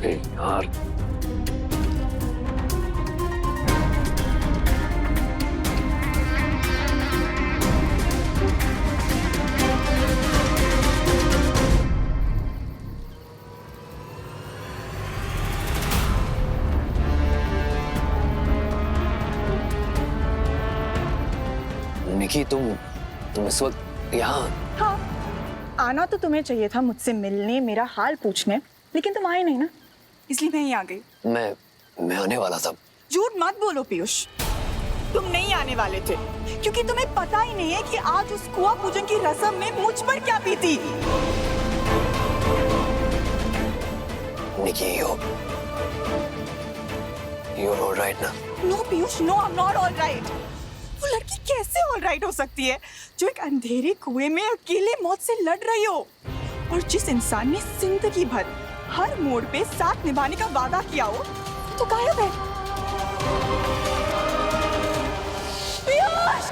यार निकी, तुम इस वक्त यहाँ? हाँ, आना तो तुम्हें चाहिए था मुझसे मिलने, मेरा हाल पूछने, लेकिन तुम आए नहीं ना, इसलिए मैं ही आ गई। मैं आने वाला था। झूठ मत बोलो पीयूष, तुम नहीं आने वाले थे, क्योंकि तुम्हें पता ही नहीं है कि आज उस कुआं पूजन की रस्म में मुझ पर क्या बीती। निकी, you're all right ना? No Piyush, no, I am not all right. वो लड़की कैसे ऑल राइट हो सकती है जो एक अंधेरे कुएं में अकेले मौत से लड़ रही हो, और जिस इंसान ने जिंदगी भर हर मोड़ पे साथ निभाने का वादा किया हो तो गायब है। Piyush!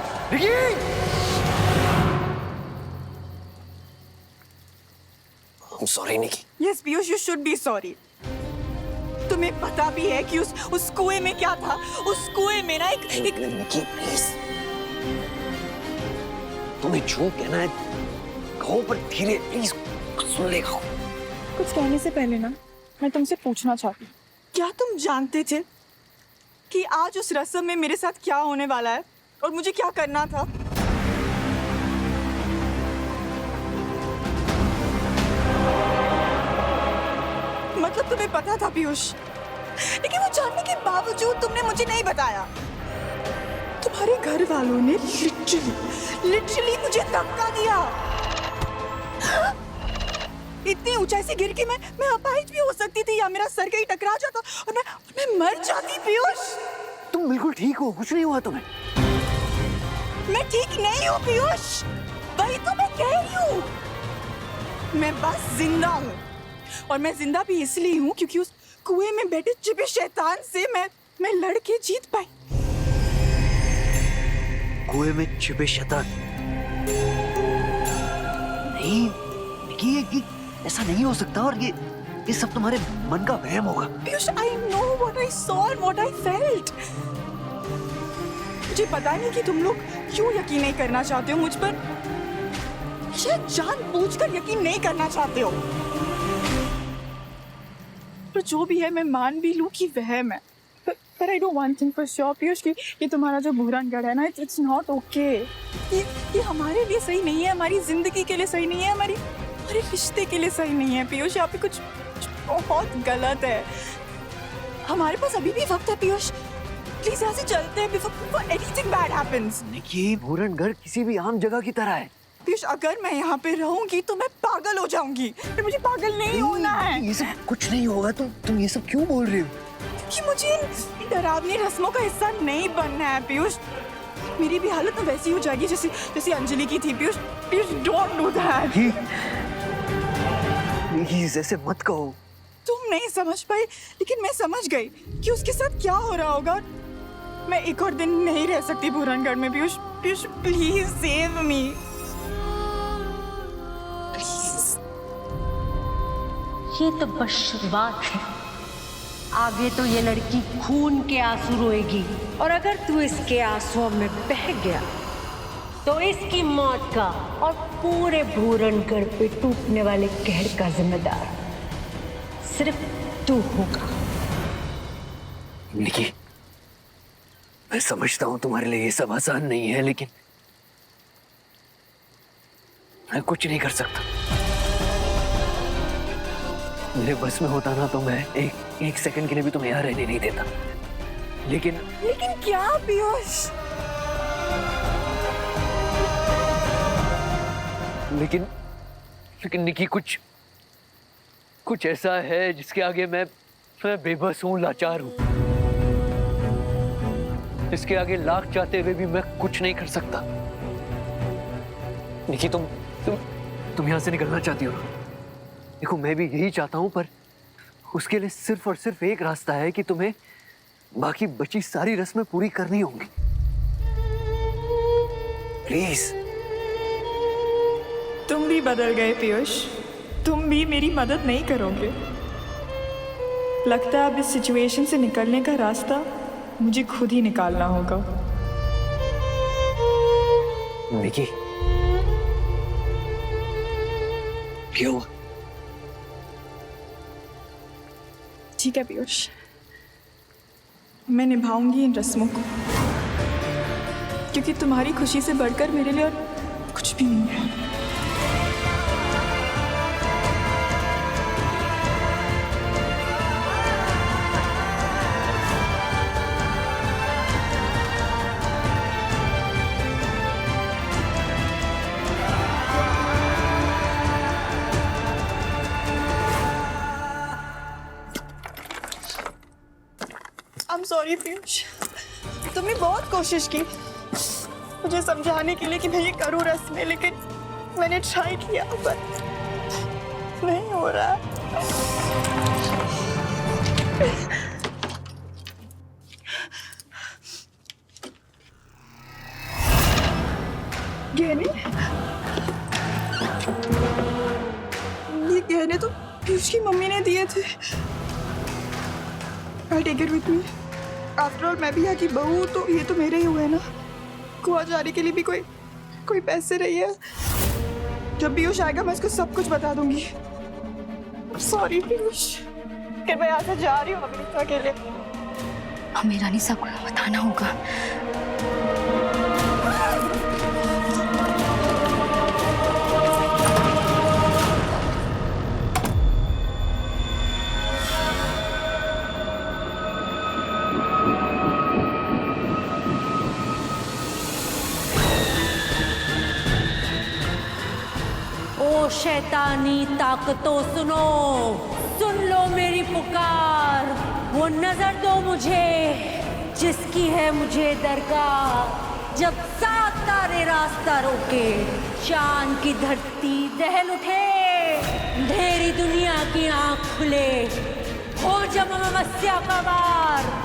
I'm sorry Nikki. Yes, Piyush, you should be sorry। तुम्हें पता भी है कि उस कुएं में क्या था? उस कुएं में ना एक निकी प्लीज, तुम्हें जो कहना है कहो, पर धीरे, प्लीज सुन लेगा। कुछ कहने से पहले ना मैं तुमसे पूछना चाहती हूँ, क्या तुम जानते थे कि आज उस रस्म में मेरे साथ क्या होने वाला है और मुझे क्या करना था? मतलब तुम्हें पता था पीयूष, लेकिन वो जानने के बावजूद तुमने मुझे नहीं बताया। तुम्हारे घर वालों ने लिटरली मुझे धक्का दिया। इतनी ऊंचाई से गिर के मैं अपाहिज भी हो सकती थी, या मेरा सर कहीं टकरा जाता और मैं मर जाती। पीयूष, तुम बिल्कुल ठीक हो, कुछ नहीं हुआ तुम्हें। मैं ठीक नहीं हूँ पीयूष, वही तो मैं कह रही हूँ। मैं बस जिंदा हूँ, और मैं जिंदा भी इसलिए हूँ क्योंकि उस कुएं में बैठे छिपे शैतान से मैं लड़के जीत पाई। कुएं में छिपे शैतान? नहीं निकी, ये ऐसा नहीं हो सकता, और ये सब तुम्हारे मन का वहम होगा। Piyush, I know what I saw and what I felt. मुझे पता नहीं कि तुम लोग क्यों यकीन नहीं करना चाहते हो मुझ पर, शायद जानबूझकर यकीन नहीं करना चाहते हो। पर जो भी है मैं मान भी लूं कि वहम है, पर I don't one thing for sure Piyush, कि ये तुम्हारा जो बूरनगढ़ है ना, इट्स नॉट ओके। ये हमारे लिए सही नहीं है, हमारी जिंदगी के लिए सही नहीं है, हमारे रिश्ते के लिए सही नहीं है पीयूष। यहाँ पे कुछ बहुत गलत है। हमारे पास अभी भी वक्त है पीयूष, प्लीज यहाँ से चलते हैं बिफोर एनीथिंग बैड हैपेंस। निकी, बूरनगढ़ किसी भी आम जगह की तरह है। पीयूष, अगर मैं यहाँ पे रहूंगी तो मैं पागल हो जाऊंगी, पर मुझे पागल नहीं होना है। ये सब कुछ नहीं होगा। तुम ये सब क्यों बोल रही हो? कि मुझे इन डरावनी रस्मों का हिस्सा नहीं बनना है पीयूष। मेरी भी हालत तो वैसी हो जाएगी जैसे अंजलि की थी। Piyush, please don't do that. Please ऐसे मत कहो। तुम नहीं समझ पाई, लेकिन मैं समझ गई कि उसके साथ क्या हो रहा होगा। मैं एक और दिन नहीं रह सकती बूरनगढ़ में Piyush. Piyush, please save me. ये तो बस शुरुआत है, आगे तो ये लड़की खून के आंसू रोएगी, और अगर तू इसके आंसुओं में बह गया तो इसकी मौत का और पूरे बूरनगढ़ पे टूटने वाले कहर का जिम्मेदार सिर्फ तू होगा। निकी, मैं समझता हूं तुम्हारे लिए ये सब आसान नहीं है, लेकिन मैं कुछ नहीं कर सकता। मेरे बस में होता ना तो मैं एक सेकंड के लिए भी तुम्हें यहाँ रहने नहीं देता, लेकिन क्या पीयूष? लेकिन निकी, कुछ ऐसा है जिसके आगे मैं बेबस हूँ, लाचार हूँ। इसके आगे लाख चाहते हुए भी मैं कुछ नहीं कर सकता। निकी, तुम यहाँ से निकलना चाहती हो? देखो, मैं भी यही चाहता हूँ, पर उसके लिए सिर्फ और सिर्फ एक रास्ता है कि तुम्हें बाकी बची सारी रस्में पूरी करनी होंगी। प्लीज। तुम भी बदल गए पीयूष, तुम भी मेरी मदद नहीं करोगे। लगता है अब इस सिचुएशन से निकलने का रास्ता मुझे खुद ही निकालना होगा। निकी, क्या हुआ? ठीक है पीयूष, मैं निभाऊंगी इन रस्मों को, क्योंकि तुम्हारी खुशी से बढ़कर मेरे लिए और कुछ भी नहीं है। I'm sorry पीयूष, तुमने बहुत कोशिश की मुझे समझाने के लिए कि मैं ये करूँ रस्में, लेकिन मैंने ट्राई किया पर नहीं हो रहा। गहने, ये गहने तो पीयूष की मम्मी ने दिए थे। I'll take it with me. After all, मैं भी यहाँ की बहू हूँ, तो ये तो मेरे ही हुए ना। गोवा जाने के लिए भी कोई पैसे नहीं है। जब पीयूष आएगा मैं उसको सब कुछ बता दूंगी। सॉरी पीयूष, कि मैं यहाँ से जा रही हूँ अमेरिका के लिए। हमें रानी साहब को बताना होगा। शैतानी ताकतों सुन लो मेरी पुकार। वो नजर दो मुझे जिसकी है मुझे दरकार। जब 7 तारे रास्ता रोके, चांद की धरती दहल उठे, अंधेरी दुनिया की आंख खुले, हो जब अमावस्या का वार।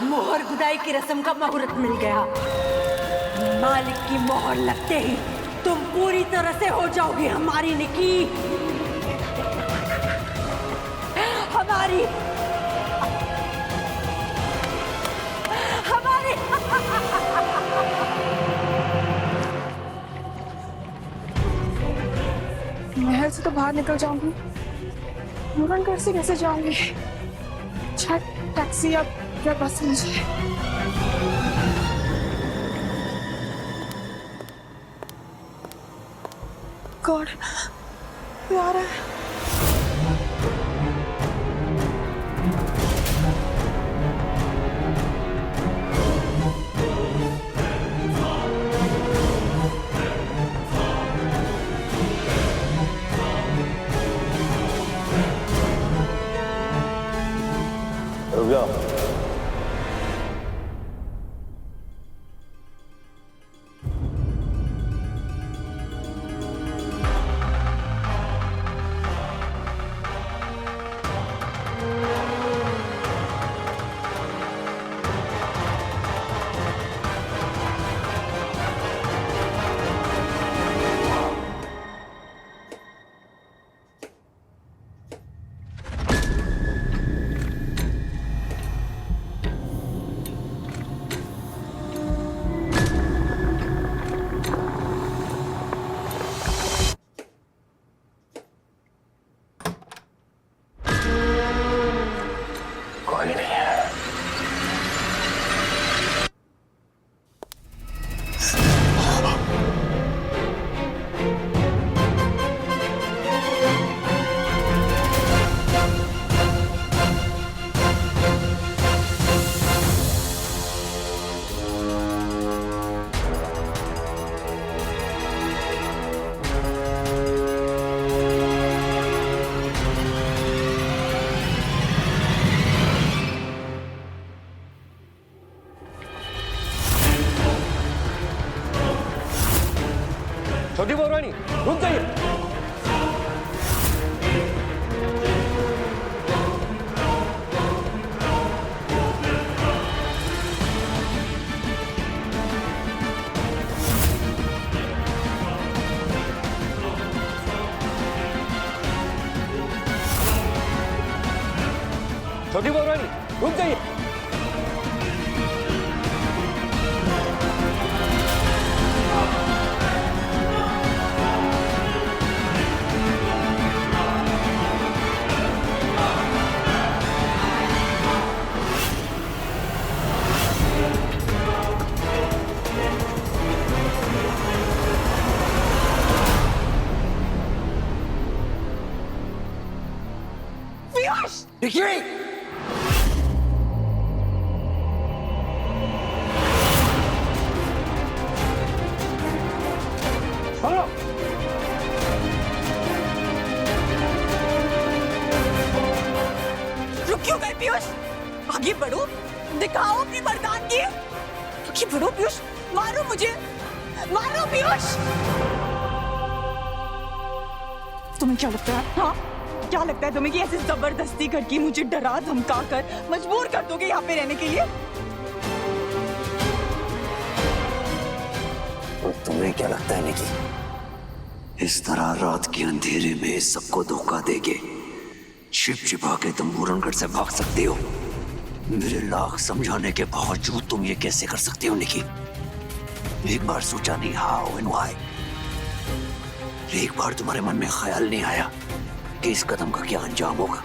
मोहर गुदाई की रस्म का मुहूर्त मिल गया। मालिक की मोहर लगते ही तुम पूरी तरह से हो जाओगी हमारी निकी, हमारी हमारी। महल से तो बाहर निकल जाऊंगी, मुरन घर से कैसे जाऊंगी? टैक्सी या बस मुझे। गॉड, कोई आ रहा है। रुक जाओ। छोटी बहुरानी रुक जाइए। देखिए रुक क्यों गए पीयूष? आगे बढ़ो, दिखाओ अपनी मर्दानगी। आगे बढ़ो पीयूष, मारो मुझे, मारो पीयूष। तुम्हें क्या लगता है? हाँ, क्या लगता है तुम्हें कि ऐसे जबरदस्ती करके मुझे डरा धमका कर मजबूर कर दोगे यहाँ पे रहने के लिए? और तुम्हें क्या लगता है निकी, इस तरह रात के अंधेरे में सबको धोखा देके छिप छिपा के तुम पूरनगढ़ से भाग सकते हो? मेरे लाख समझाने के बावजूद तुम ये कैसे कर सकते हो निकी? एक बार सोचा नहीं हाउ एंड व्हाई? एक बार तुम्हारे मन में ख्याल नहीं आया कि इस कदम का क्या अंजाम होगा?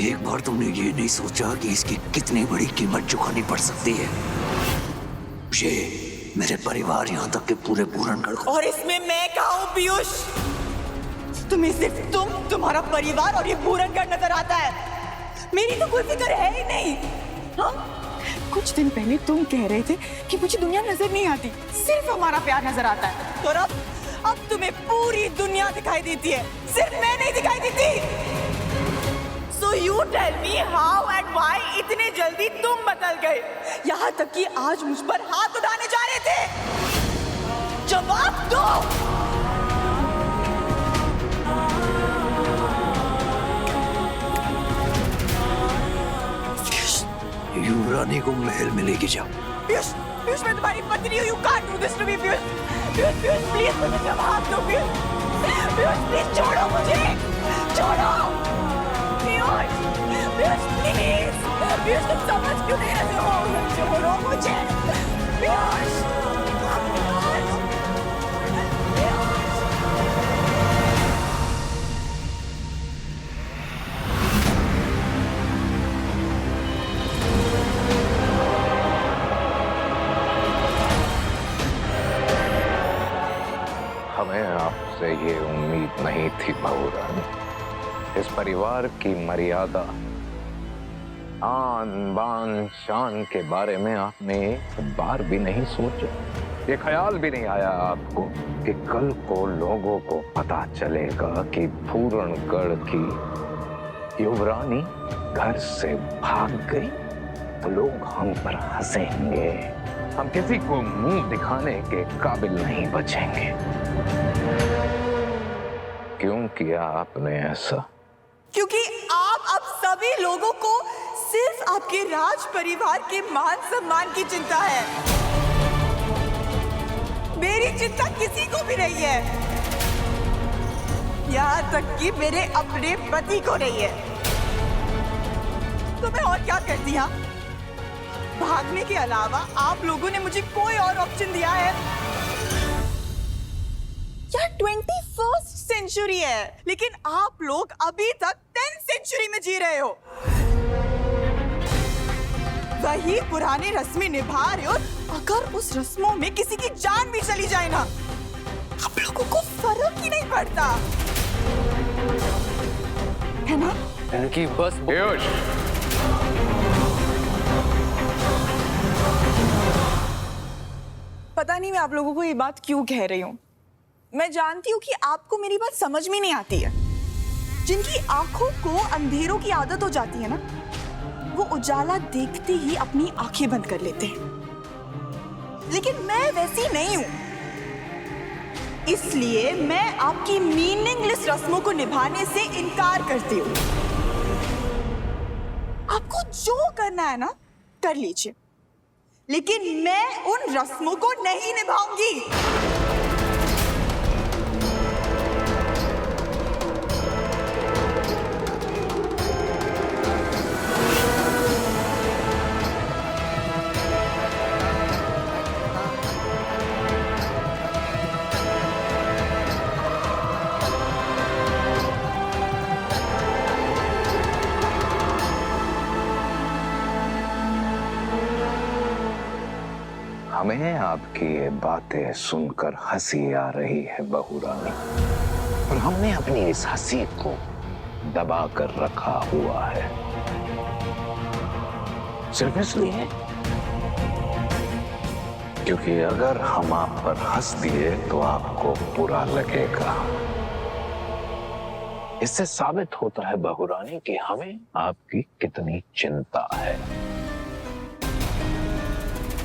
एक बार तुमने ये नहीं सोचा कि इसकी कितनी बड़ी कीमत चुकानी पड़ सकती है मुझे, मेरे परिवार, यहाँ तक कि पूरे पूरनगढ़ को। और इसमें मैं कहा हूँ पीयूष? तुम्हें सिर्फ तुम्हारा परिवार और ये पूरनगढ़ नजर आता है, मेरी तो कोई फिक्र है ही नहीं। हाँ? कुछ दिन पहले तुम कह रहे थे कि मुझे दुनिया नजर नहीं आती, सिर्फ हमारा प्यार नजर आता है। और अब तुम्हें पूरी दुनिया दिखाई देती है, सिर्फ मैं नहीं दिखाई देती। So you tell me how and why इतने जल्दी तुम बदल गए, यहाँ तक कि आज मुझ पर हाथ उठाने जा रहे थे। जवाब दो। युवरानी को महल में लेके जाओ। पीयूष, पीयूष मैं तुम्हारी पत्नी हूँ, you can't do this to me Piyush. Piyush, Piyush please मुझे जवाब दो पीयूष। पीयूष प्लीज छोड़ो मुझे, छोड़ो। पीयूष, पीयूष प्लीज, पीयूष तुम समझ क्यों नहीं रहे हो? छोड़ो मुझे, पीयूष। हमें आपसे ये उम्मीद नहीं थी बहुरानी। इस परिवार की मर्यादा, आन बान शान के बारे में आपने एक बार भी नहीं सोचा। ये ख्याल भी नहीं आया आपको कि कल को लोगों को पता चलेगा कि पूरनगढ़ की युवरानी घर से भाग गई तो लोग हम पर हंसेंगे, हम किसी को मुंह दिखाने के काबिल नहीं बचेंगे। क्यों किया आपने ऐसा? क्योंकि आप अब सभी लोगों को सिर्फ आपके राज परिवार के मान सम्मान की चिंता है, मेरी चिंता किसी को भी नहीं है, यहाँ तक कि मेरे अपने पति को नहीं है। तो मैं और क्या करती? हाँ, भागने के अलावा आप लोगों ने मुझे कोई और ऑप्शन दिया है? यार 21st सेंचुरी है, लेकिन आप लोग अभी तक 10th सेंचुरी में जी रहे हो। वही पुराने रस्में निभा रहे हो। अगर उस रस्मों में किसी की जान भी चली जाए ना, आप लोगों को फर्क ही नहीं पड़ता, है ना? इनकी बस पीयूष, पता नहीं मैं आप लोगों को ये बात क्यों कह रही हूँ। मैं जानती हूँ कि आपको मेरी बात समझ में नहीं आती है। जिनकी आंखों को अंधेरों की आदत हो जाती है ना, वो उजाला देखते ही अपनी आंखें बंद कर लेते हैं। लेकिन मैं वैसी नहीं हूं, इसलिए मैं आपकी मीनिंगलेस रस्मों को निभाने से इनकार करती हूँ। आपको जो करना है ना कर लीजिए, लेकिन मैं उन रस्मों को नहीं निभाऊंगी। हमें आपकी ये बातें सुनकर हंसी आ रही है बहू रानी, और हमने अपनी इस हंसी को दबा कर रखा हुआ है, सिर्फ इसलिए क्योंकि अगर हम आप पर हंस दिए तो आपको बुरा लगेगा। इससे साबित होता है बहू रानी कि हमें आपकी कितनी चिंता है।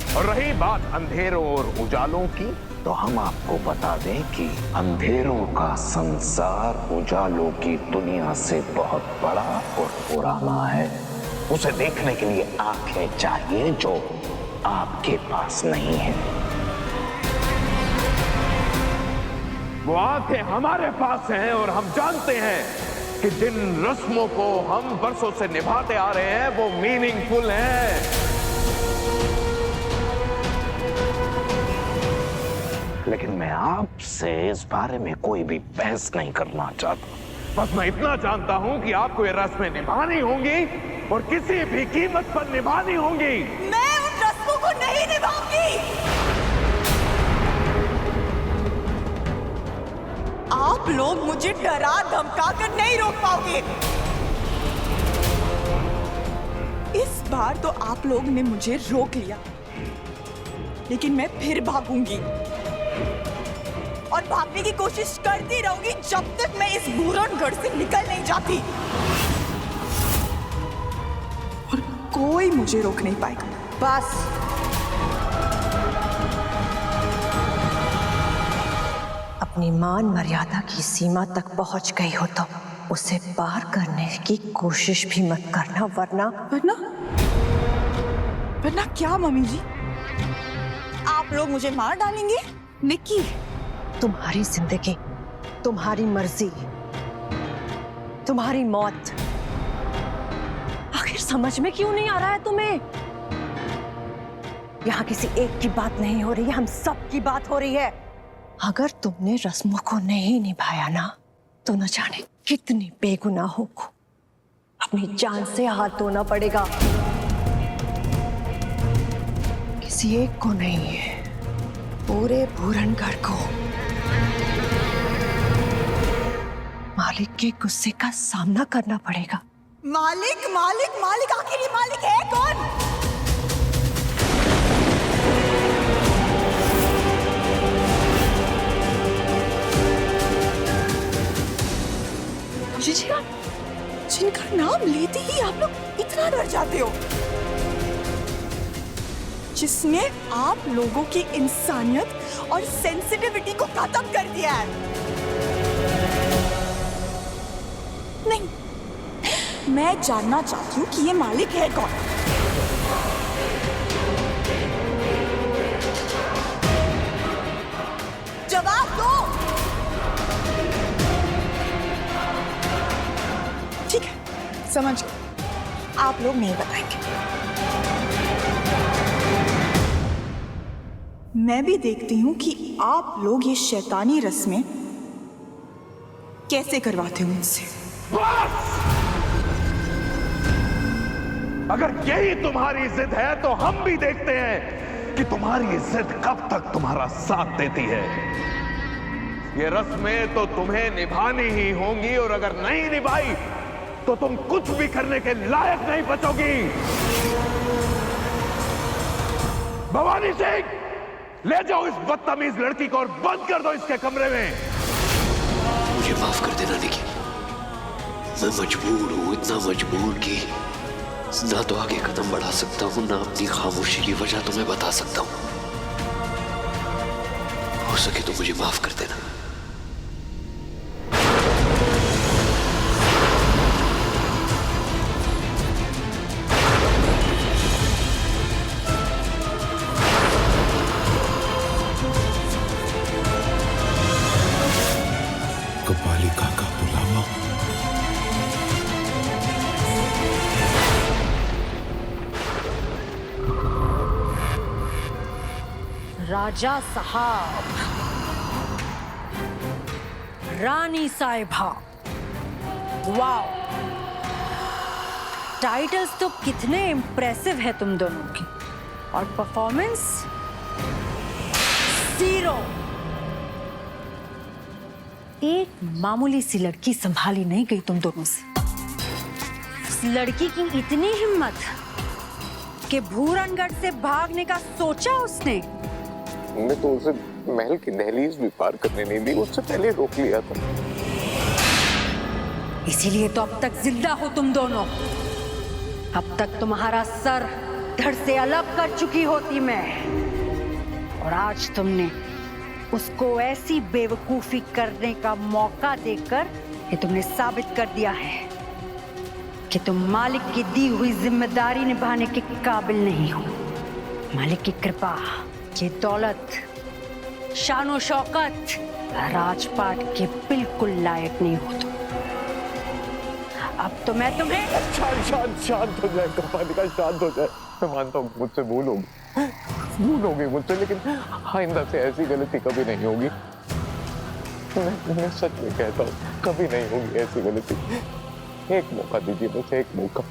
और रही बात अंधेरों और उजालों की, तो हम आपको बता दें कि अंधेरों का संसार उजालों की दुनिया से बहुत बड़ा और पुराना है। उसे देखने के लिए आंखें चाहिए जो आपके पास नहीं है। वो आंखें हमारे पास हैं और हम जानते हैं कि जिन रस्मों को हम बरसों से निभाते आ रहे हैं वो मीनिंगफुल हैं। लेकिन मैं आपसे इस बारे में कोई भी बहस नहीं करना चाहता। बस मैं इतना जानता हूं कि आपको ये रस्में निभानी होंगी और किसी भी कीमत पर निभानी होंगी। मैं उन रस्मों को नहीं निभाऊंगी। आप लोग मुझे डरा धमका कर नहीं रोक पाओगे। इस बार तो आप लोग ने मुझे रोक लिया, लेकिन मैं फिर भागूंगी और भागने की कोशिश करती रहूंगी जब तक मैं इस भूरणगढ़ से निकल नहीं जाती। और कोई मुझे रोक नहीं पाएगा। बस अपनी मान मर्यादा की सीमा तक पहुंच गई हो तो उसे पार करने की कोशिश भी मत करना, वरना क्या मम्मी जी? आप लोग मुझे मार डालेंगे? निक्की, तुम्हारी जिंदगी, तुम्हारी मर्जी, तुम्हारी मौत। आखिर समझ में क्यों नहीं आ रहा है तुम्हें? यहाँ किसी एक की बात नहीं हो रही है, हम सब की बात हो रही है। अगर तुमने रस्मों को नहीं निभाया ना, तो न जाने कितनी बेगुनाहों को अपनी जान से हाथ धोना पड़ेगा। किसी एक को नहीं है, पूरे भूरणगढ़ को मालिक के गुस्से का सामना करना पड़ेगा। मालिक मालिक मालिक, आखिर ये मालिक है कौन? जिनका नाम लेते ही आप लोग इतना डर जाते हो, जिसने आप लोगों की इंसानियत और सेंसिटिविटी को खत्म कर दिया है। नहीं, मैं जानना चाहती हूँ कि ये मालिक है कौन। जवाब दो। ठीक है, समझ गए, आप लोग नहीं बताएंगे। मैं भी देखती हूँ कि आप लोग ये शैतानी रस्में कैसे करवाते हो मुझसे। अगर यही तुम्हारी जिद है तो हम भी देखते हैं कि तुम्हारी जिद कब तक तुम्हारा साथ देती है। ये रस्में तो तुम्हें निभानी ही होंगी, और अगर नहीं निभाई तो तुम कुछ भी करने के लायक नहीं बचोगी। भवानी सिंह, ले जाओ इस बदतमीज लड़की को और बंद कर दो इसके कमरे में। मुझे माफ कर देना निकी, मैं मजबूर हूँ, इतना मजबूर कि ना तो आगे कदम बढ़ा सकता हूँ, ना अपनी खामोशी की वजह तुम्हें बता सकता हूँ। हो सके तो मुझे माफ कर देना। कपालिका का बुलावा। राजा साहब, रानी साहिबा, वाओ, टाइटल्स तो कितने इम्प्रेसिव है तुम दोनों की, और परफॉर्मेंस 0। एक मामूली सी लड़की संभाली नहीं गई तुम दोनों से। उस लड़की की इतनी हिम्मत कि भूरणगढ़ से भागने का सोचा उसने। हमने तो उसे महल की दहलीज भी पार करने नहीं दी, उससे पहले रोक लिया था। इसीलिए तो अब तक जिंदा हो तुम दोनों। अब तक तुम्हारा सर धड़ से अलग कर चुकी होती मैं, और आज तुमने उसको ऐसी बेवकूफी करने का मौका देकर ये तुमने साबित कर दिया है कि तुम मालिक की दी हुई जिम्मेदारी निभाने के काबिल नहीं हो। मालिक की कृपा, ये दौलत, शानो शौकत, राजपाट के बिल्कुल लायक नहीं हो तुम। अब तो मैं तुम्हें शांत हो जाए कपालिका, शांत हो जाए। मैं मानता हूँ मुझसे भूलोगी मुझसे, लेकिन आइंदा से ऐसी गलती कभी नहीं होगी। मैं सच में कहता हूँ, कभी नहीं होगी ऐसी गलती। एक मौका दीजिए, बस एक मौका।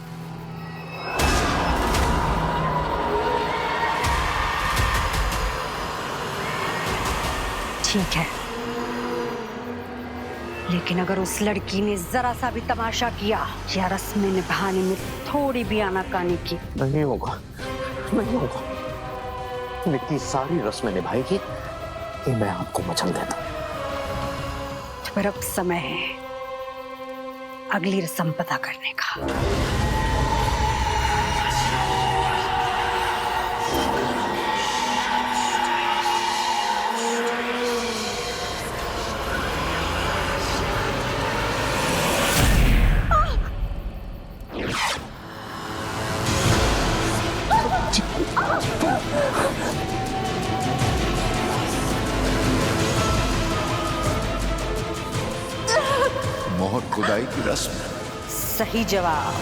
ठीक है, लेकिन अगर उस लड़की ने जरा सा भी तमाशा किया या रस्में निभाने में थोड़ी भी आनाकानी की, नहीं होगा। निकी सारी रस्में निभाएगी, ये मैं आपको वचन देता हूं। तो फिर अब समय है अगली रस्म पता करने का। मोहर खुदाई की रस्म। सही जवाब।